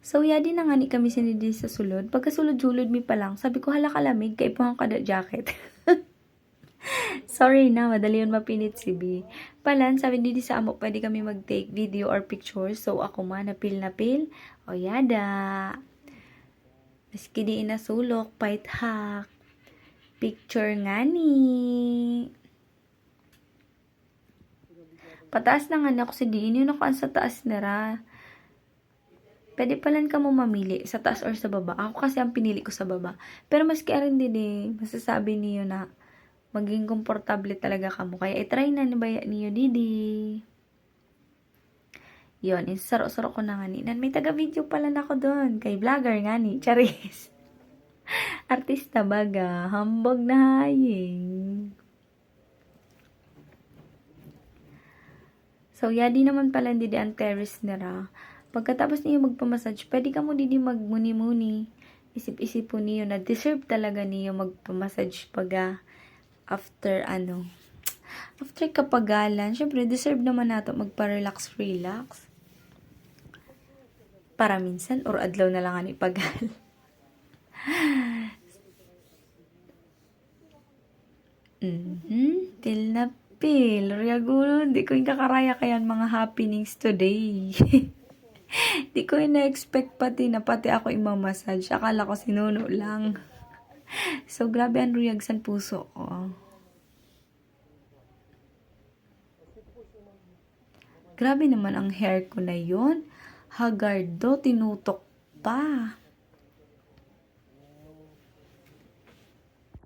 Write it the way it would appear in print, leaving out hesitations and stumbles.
So, yadi na nga ni kami sinidi sa sulod. Pagkasulod-sulod mi pa lang, sabi ko, hala kalamig, kay po kada jacket. Sorry na, madali yun mapinit si B. Palan, sabi di sa amo, pwede kami mag-take video or picture. So, ako man, napil. O, yada. Maski di inasulok, pait hack. Picture nga ni. Pataas na nga na ako si Diin, yun ako sa taas nara. Pwede palan ka mo mamili sa taas or sa baba. Ako kasi ang pinili ko sa baba. Pero maski arin din masasabi niyo na maging komportable talaga ka mo. Kaya itry na ni baya niyo didi. Yon, insaro-saro ko na nga ni. May taga-video pala na ako doon. Kay vlogger nga ni. Charis. Artista baga. Hambog na haying. So, yadi naman pala didi ang terrace nila. Pagkatapos niyo magpamassage, pwede ka mo didi magmuni-muni. Isip-isip po niyo na deserve talaga niyo magpamassage pag after after kapagalan. Syempre, deserve naman nato magpa-relax. Para minsan, or adlaw na lang ani pagal. Til na pil. Riyagulo, di ko yung kakaraya kayan mga happenings today. Di ko na-expect pati ako imamassage. Akala ko sinuno lang. So, grabe ang ruyag sa puso ko. Grabe naman ang hair ko na yon. Hagardo, tinutok pa.